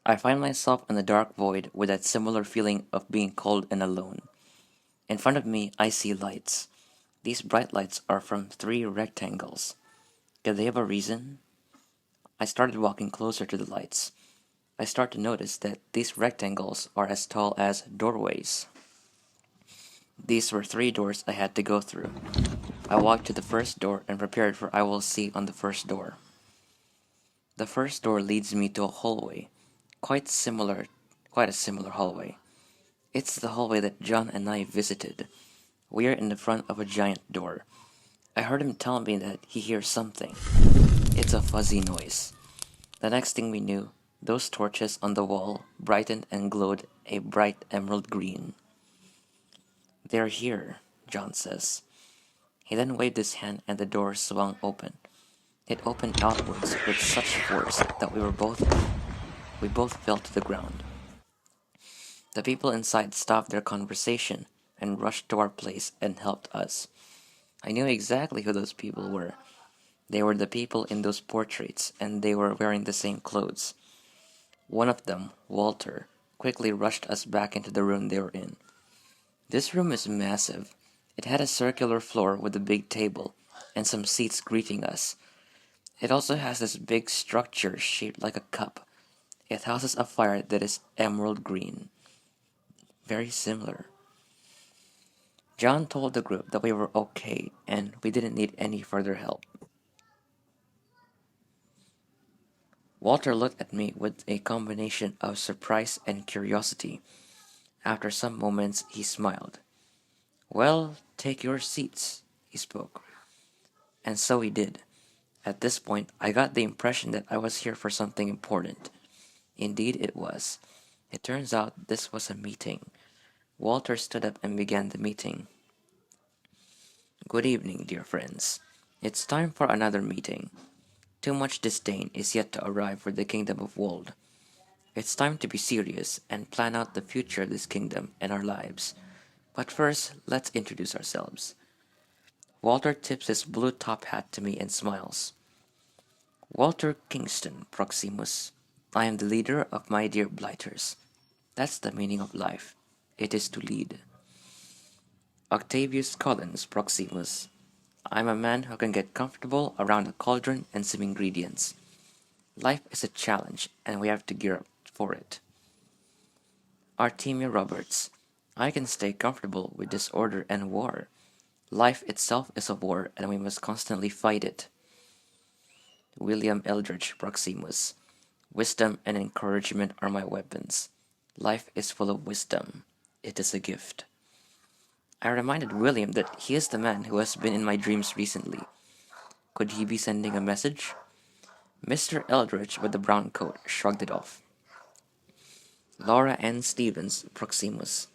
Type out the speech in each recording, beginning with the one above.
I find myself in the dark void with that similar feeling of being cold and alone. In front of me, I see lights. These bright lights are from three rectangles. Do they have a reason? I started walking closer to the lights. I start to notice that these rectangles are as tall as doorways. These were three doors I had to go through. I walked to the first door and prepared for I will see on the first door. The first door leads me to a hallway, quite a similar hallway. It's the hallway that John and I visited. We are in the front of a giant door. I heard him tell me that he hears something. It's a fuzzy noise. The next thing we knew, those torches on the wall brightened and glowed a bright emerald green. "They're here," John says. He then waved his hand and the door swung open. It opened outwards with such force that we both fell to the ground. The people inside stopped their conversation and rushed to our place and helped us. I knew exactly who those people were. They were the people in those portraits, and they were wearing the same clothes. One of them, Walter, quickly rushed us back into the room they were in. This room is massive. It had a circular floor with a big table and some seats greeting us. It also has this big structure shaped like a cup. It houses a fire that is emerald green. Very similar. John told the group that we were okay and we didn't need any further help. Walter looked at me with a combination of surprise and curiosity. After some moments, he smiled. "Well, take your seats," he spoke. And so he did. At this point, I got the impression that I was here for something important. Indeed, it was. It turns out this was a meeting. Walter stood up and began the meeting. "Good evening, dear friends. It's time for another meeting. Too much disdain is yet to arrive for the Kingdom of Wold. It's time to be serious and plan out the future of this kingdom and our lives. But first, let's introduce ourselves." Walter tips his blue top hat to me and smiles. "Walter Kingston, Proximus. I am the leader of my dear Blighters. That's the meaning of life. It is to lead." "Octavius Collins, Proximus. I'm a man who can get comfortable around a cauldron and some ingredients. Life is a challenge, and we have to gear up for it." "Artemia Roberts. I can stay comfortable with disorder and war. Life itself is a war, and we must constantly fight it." "William Eldridge, Proximus. Wisdom and encouragement are my weapons. Life is full of wisdom. It is a gift." I reminded William that he is the man who has been in my dreams recently. Could he be sending a message? Mr. Eldridge with the brown coat shrugged it off. "Laura Ann Stevens, Proximus.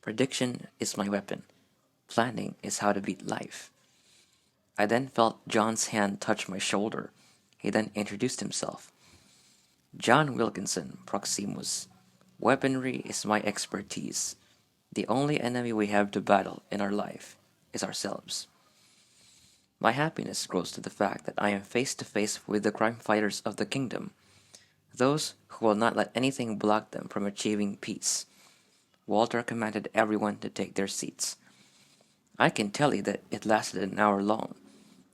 Prediction is my weapon. Planning is how to beat life." I then felt John's hand touch my shoulder. He then introduced himself. "John Wilkinson, Proximus. Weaponry is my expertise. The only enemy we have to battle in our life is ourselves." My happiness grows to the fact that I am face to face with the crime fighters of the kingdom, those who will not let anything block them from achieving peace. Walter commanded everyone to take their seats. I can tell you that it lasted an hour long.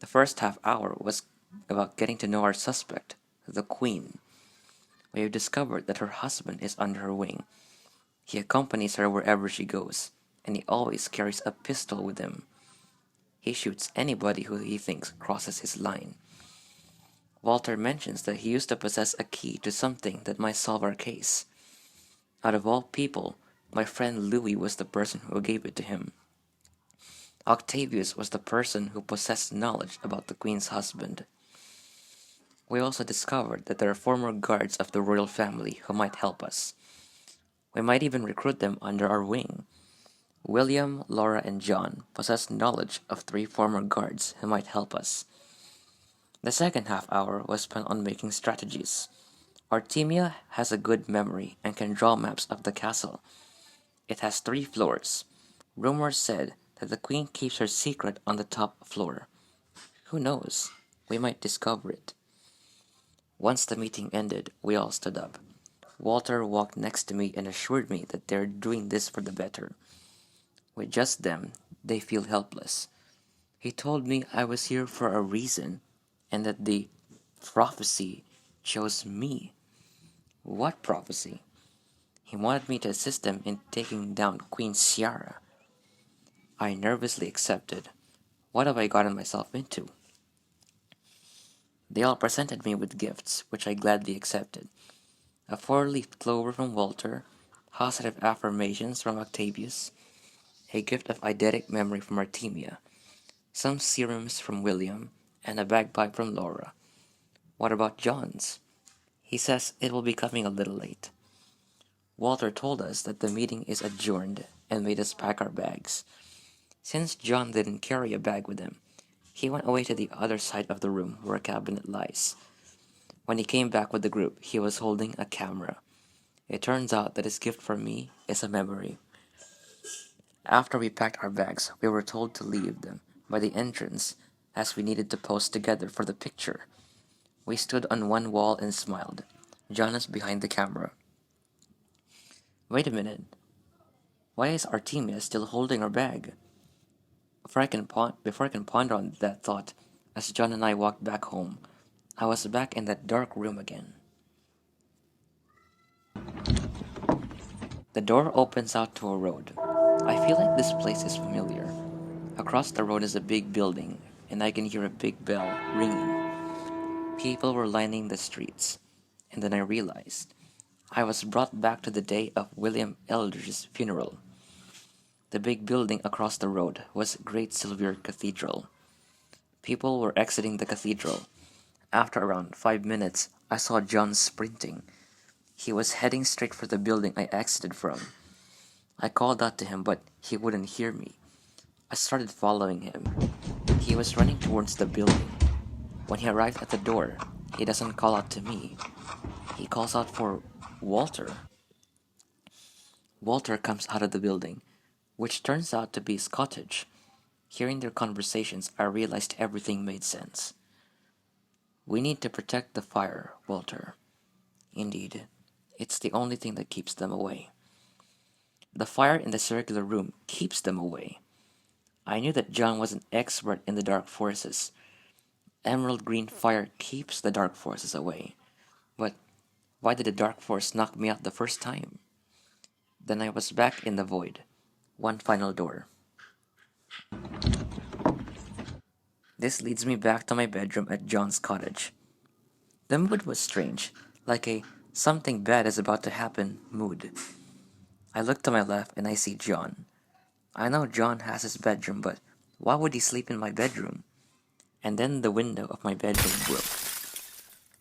The first half hour was about getting to know our suspect, the Queen. We have discovered that her husband is under her wing. He accompanies her wherever she goes, and he always carries a pistol with him. He shoots anybody who he thinks crosses his line. Walter mentions that he used to possess a key to something that might solve our case. Out of all people, my friend Louis was the person who gave it to him. Octavius was the person who possessed knowledge about the Queen's husband. We also discovered that there are former guards of the royal family who might help us. We might even recruit them under our wing. William, Laura, and John possess knowledge of three former guards who might help us. The second half hour was spent on making strategies. Artemia has a good memory and can draw maps of the castle. It has 3 floors. Rumors said that the queen keeps her secret on the top floor. Who knows? We might discover it. Once the meeting ended, we all stood up. Walter walked next to me and assured me that they're doing this for the better. With just them, they feel helpless. He told me I was here for a reason and that the prophecy chose me. What prophecy? He wanted me to assist them in taking down Queen Ciara. I nervously accepted. What have I gotten myself into? They all presented me with gifts, which I gladly accepted. A four-leaf clover from Walter, positive affirmations from Octavius, a gift of eidetic memory from Artemia, some serums from William, and a bagpipe from Laura. What about John's? He says it will be coming a little late. Walter told us that the meeting is adjourned and made us pack our bags. Since John didn't carry a bag with him, he went away to the other side of the room where a cabinet lies. When he came back with the group, he was holding a camera. It turns out that his gift for me is a memory. After we packed our bags, we were told to leave them by the entrance as we needed to pose together for the picture. We stood on one wall and smiled. John is behind the camera. Wait a minute. Why is Artemia still holding her bag? Before I can ponder on that thought, as John and I walked back home, I was back in that dark room again. The door opens out to a road. I feel like this place is familiar. Across the road is a big building, and I can hear a big bell ringing. People were lining the streets, and then I realized I was brought back to the day of William Eldridge's funeral. The big building across the road was Great Silver Cathedral. People were exiting the cathedral. After around 5 minutes, I saw John sprinting. He was heading straight for the building I exited from. I called out to him, but he wouldn't hear me. I started following him. He was running towards the building. When he arrived at the door, he doesn't call out to me. He calls out for Walter. Walter comes out of the building, which turns out to be his cottage. Hearing their conversations, I realized everything made sense. We need to protect the fire, Walter. Indeed, it's the only thing that keeps them away. The fire in the circular room keeps them away. I knew that John was an expert in the dark forces. Emerald green fire keeps the dark forces away. But why did the dark force knock me out the first time? Then I was back in the void. One final door. This leads me back to my bedroom at John's cottage. The mood was strange, like a something bad is about to happen mood. I look to my left and I see John. I know John has his bedroom, but why would he sleep in my bedroom? And then the window of my bedroom broke.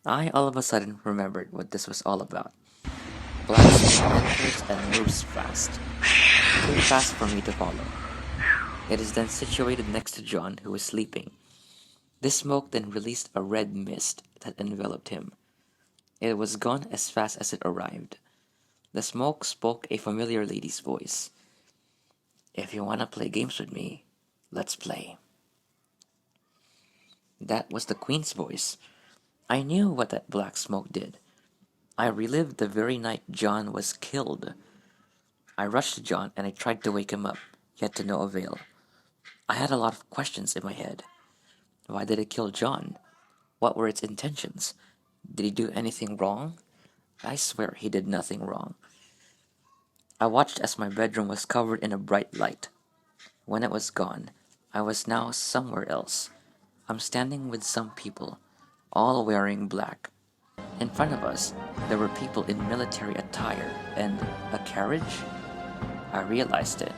I all of a sudden remembered what this was all about. Black smoke enters and moves fast. Too fast for me to follow. It is then situated next to John, who was sleeping. This smoke then released a red mist that enveloped him. It was gone as fast as it arrived. The smoke spoke a familiar lady's voice. If you want to play games with me, let's play. That was the Queen's voice. I knew what that black smoke did. I relived the very night John was killed. I rushed to John and I tried to wake him up, yet to no avail. I had a lot of questions in my head. Why did it kill John? What were its intentions? Did he do anything wrong? I swear he did nothing wrong. I watched as my bedroom was covered in a bright light. When it was gone, I was now somewhere else. I'm standing with some people, all wearing black. In front of us, there were people in military attire and a carriage. I realized it.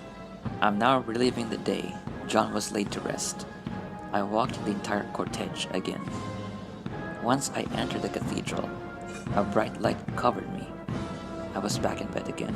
I'm now reliving the day John was laid to rest. I walked the entire cortege again. Once I entered the cathedral, a bright light covered me. I was back in bed again.